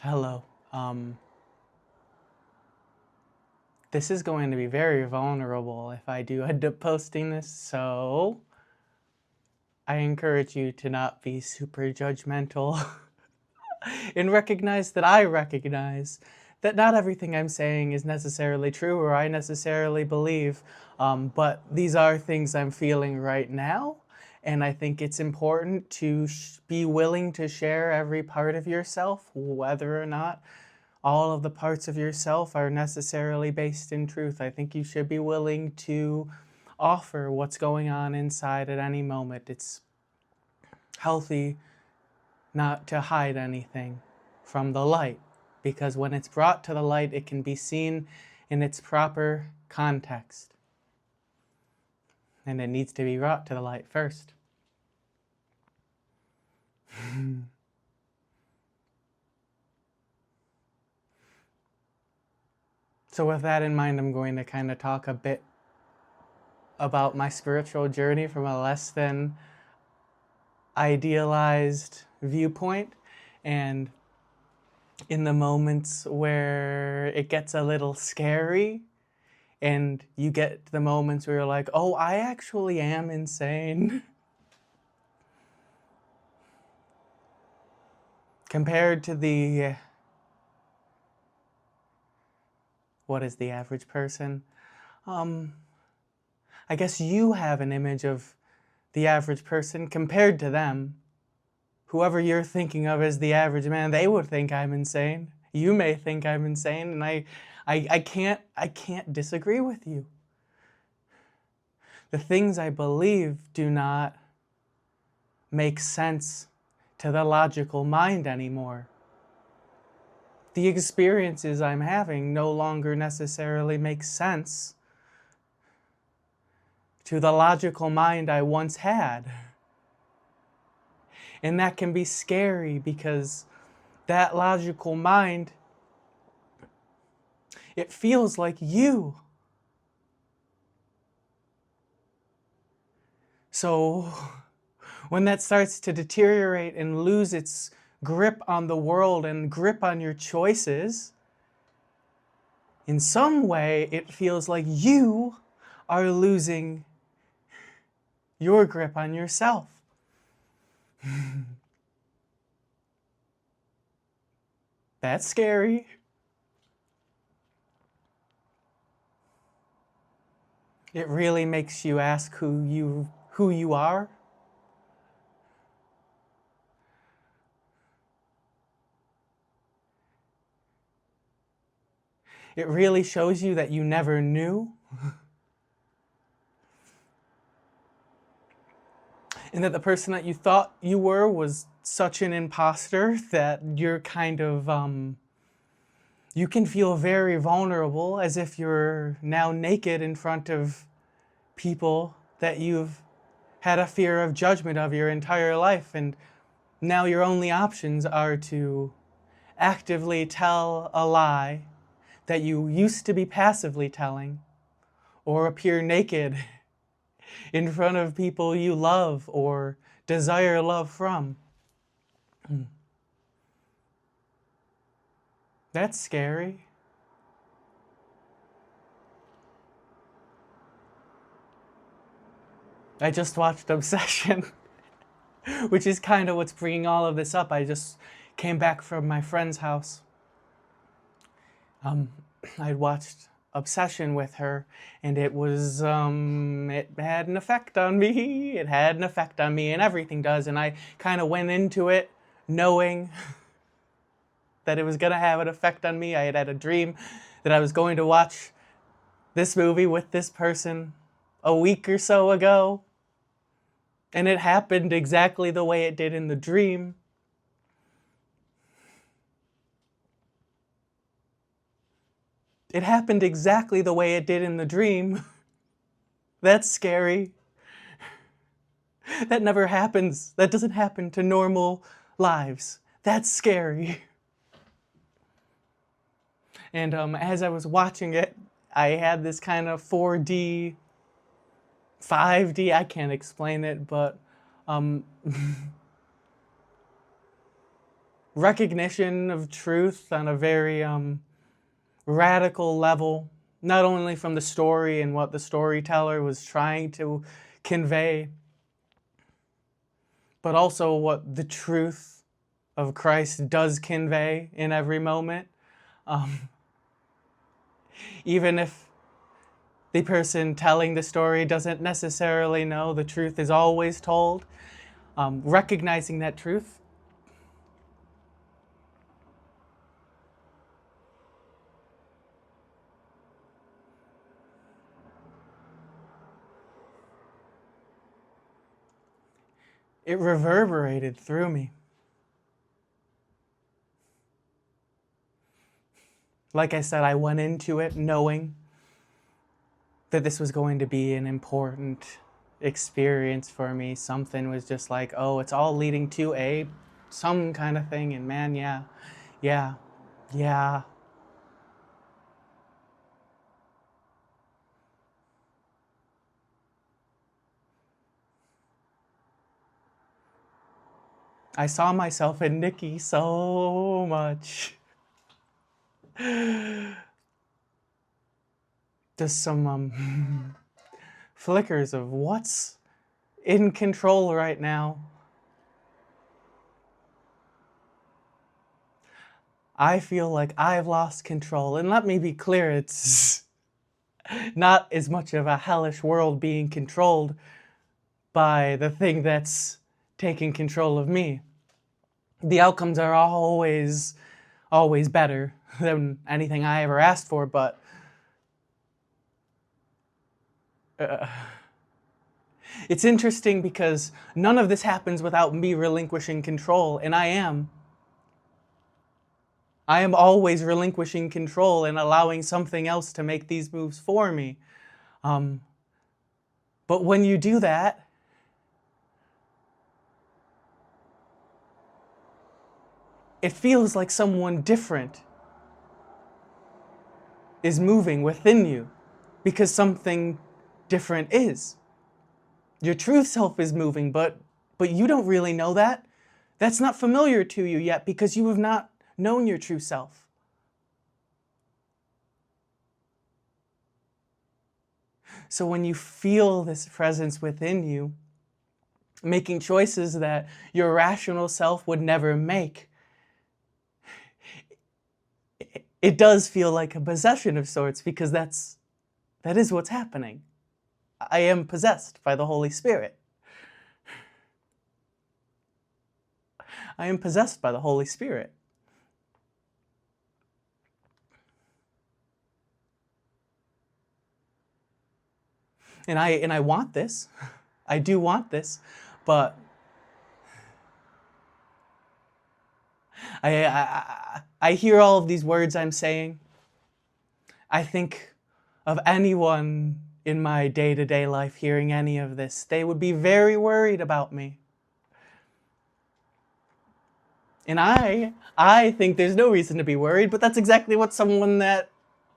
Hello. This is going to be very vulnerable if I do end up posting this, so I encourage you to not be super judgmental and recognize that I recognize that not everything I'm saying is necessarily true or I necessarily believe, but these are things I'm feeling right now. And I think it's important to be willing to share every part of yourself, whether or not all of the parts of yourself are necessarily based in truth. I think you should be willing to offer what's going on inside at any moment. It's healthy not to hide anything from the light, because when it's brought to the light, it can be seen in its proper context. And it needs to be brought to the light first. So with that in mind, I'm going to kind of talk a bit about my spiritual journey from a less than idealized viewpoint, and in the moments where it gets a little scary and you get the moments where you're like, oh, I actually am insane. Compared to what is the average person? I guess you have an image of the average person. Compared to them, whoever you're thinking of as the average man, they would think I'm insane. You may think I'm insane, and I can't disagree with you. The things I believe do not make sense to the logical mind anymore. The experiences I'm having no longer necessarily make sense to the logical mind I once had. And that can be scary because that logical mind, it feels like you. So when that starts to deteriorate and lose its grip on the world and grip on your choices, in some way it feels like you are losing your grip on yourself. That's scary. It really makes you ask who you are. It really shows you that you never knew. And that the person that you thought you were was such an imposter that you're kind of, you can feel very vulnerable, as if you're now naked in front of people that you've had a fear of judgment of your entire life. And now your only options are to actively tell a lie that you used to be passively telling, or appear naked in front of people you love or desire love from. That's scary. I just watched Obsession, which is kind of what's bringing all of this up. I just came back from my friend's house. I'd watched Obsession with her, and it had an effect on me. It had an effect on me, and everything does. And I kind of went into it knowing that it was going to have an effect on me. I had had a dream that I was going to watch this movie with this person a week or so ago, and it happened exactly the way it did in the dream. It happened exactly the way it did in the dream. That's scary. That never happens. That doesn't happen to normal lives. That's scary. And as I was watching it, I had this kind of 4D, 5D, I can't explain it, but recognition of truth on a very radical level, not only from the story and what the storyteller was trying to convey, but also what the truth of Christ does convey in every moment. Even if the person telling the story doesn't necessarily know the truth is always told, recognizing that truth it reverberated through me. Like I said, I went into it knowing that this was going to be an important experience for me. Something was just like, oh, it's all leading to some kind of thing. And man, yeah. I saw myself in Nikki so much. Just some flickers of what's in control right now. I feel like I've lost control. And let me be clear, it's not as much of a hellish world being controlled by the thing that's taking control of me. The outcomes are always better than anything I ever asked for, but it's interesting because none of this happens without me relinquishing control, and I am always relinquishing control and allowing something else to make these moves for me. But when you do that, it feels like someone different is moving within you because something different is. Your true self is moving, but you don't really know that. That's not familiar to you yet because you have not known your true self. So when you feel this presence within you, making choices that your rational self would never make, it does feel like a possession of sorts because that is what's happening. I am possessed by the Holy Spirit. I am possessed by the Holy Spirit. And I want this. I do want this, but I hear all of these words I'm saying. I think of anyone in my day-to-day life hearing any of this. They would be very worried about me. And I think there's no reason to be worried, but that's exactly what someone that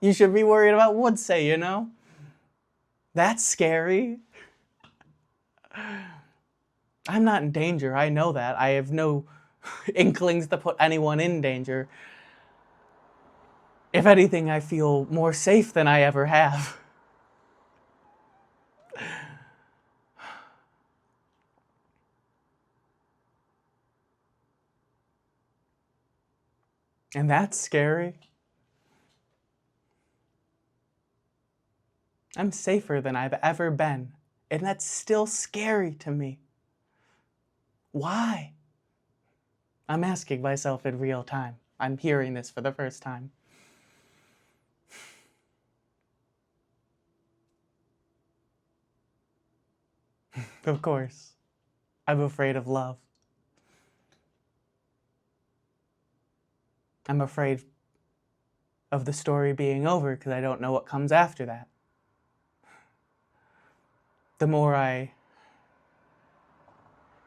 you should be worried about would say, you know? That's scary. I'm not in danger, I know that. I have no inklings to put anyone in danger. If anything, I feel more safe than I ever have. And that's scary. I'm safer than I've ever been, and that's still scary to me. Why? I'm asking myself in real time. I'm hearing this for the first time. Of course, I'm afraid of love. I'm afraid of the story being over because I don't know what comes after that. The more I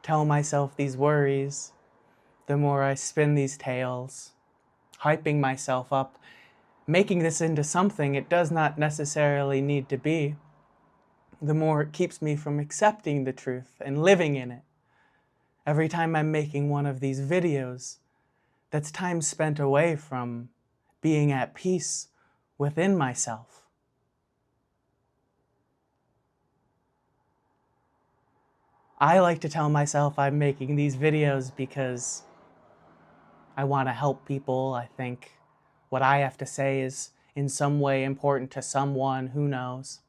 tell myself these worries, the more I spin these tales, hyping myself up, making this into something it does not necessarily need to be, the more it keeps me from accepting the truth and living in it. Every time I'm making one of these videos, That's time spent away from being at peace within myself. I like to tell myself I'm making these videos because I want to help people. I think what I have to say is in some way important to someone, who knows.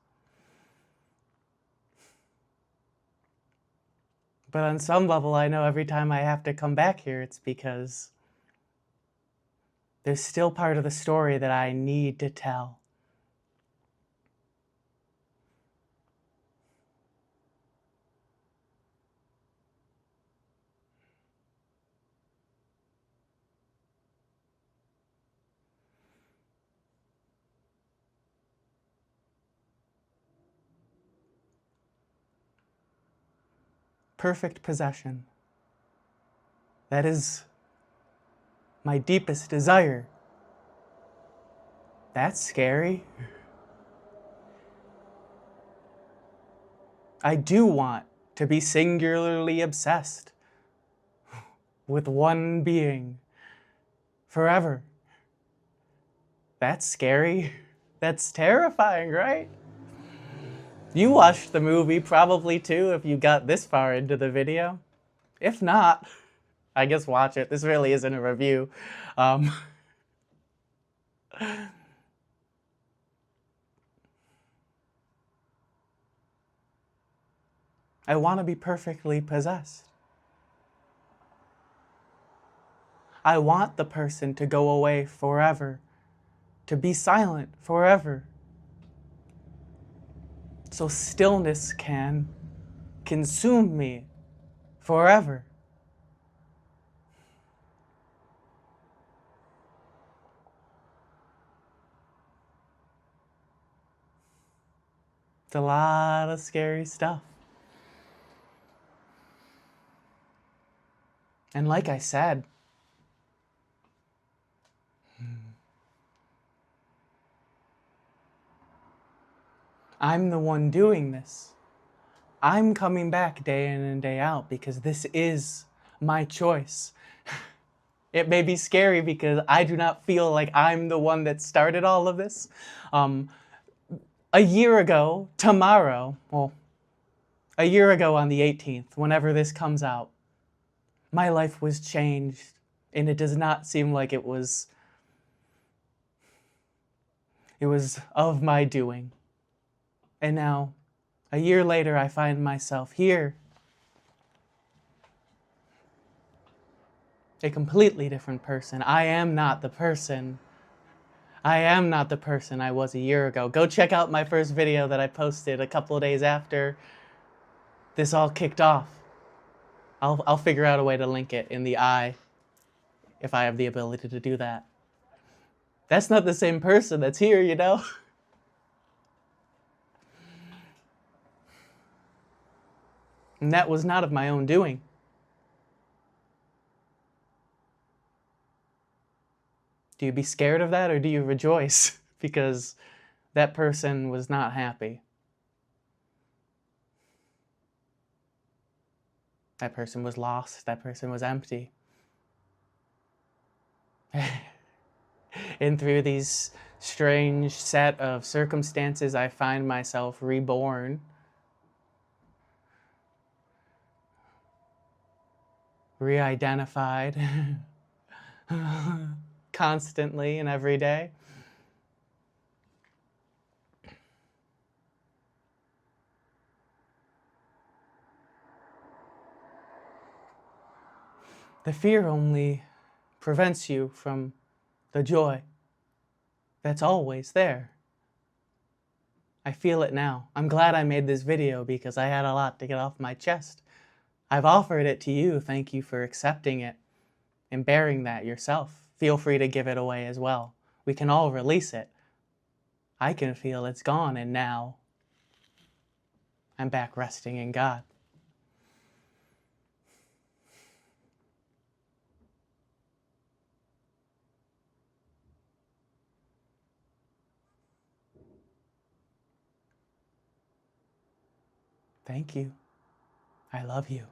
But on some level, I know every time I have to come back here, it's because there's still part of the story that I need to tell. Perfect possession. That is my deepest desire. That's scary. I do want to be singularly obsessed with one being forever. That's scary. That's terrifying, right? You watched the movie probably too if you got this far into the video. If not, I guess watch it. This really isn't a review. I want to be perfectly possessed. I want the person to go away forever, to be silent forever, so stillness can consume me forever. It's a lot of scary stuff. And like I said, I'm the one doing this. I'm coming back day in and day out because this is my choice. It may be scary because I do not feel like I'm the one that started all of this. A year ago, tomorrow, well, a year ago on the 18th, whenever this comes out, my life was changed, and it does not seem like it was of my doing. And now, a year later, I find myself here, a completely different person. I am not the person I was a year ago. Go check out my first video that I posted a couple of days after this all kicked off. I'll figure out a way to link it in the eye if I have the ability to do that. That's not the same person that's here, you know? And that was not of my own doing. Do you be scared of that, or do you rejoice because that person was not happy? That person was lost. That person was empty. And through these strange set of circumstances, I find myself reborn. Re-identified. Constantly and every day. The fear only prevents you from the joy that's always there. I feel it now. I'm glad I made this video because I had a lot to get off my chest. I've offered it to you. Thank you for accepting it and bearing that yourself. Feel free to give it away as well. We can all release it. I can feel it's gone, and now I'm back resting in God. Thank you. I love you.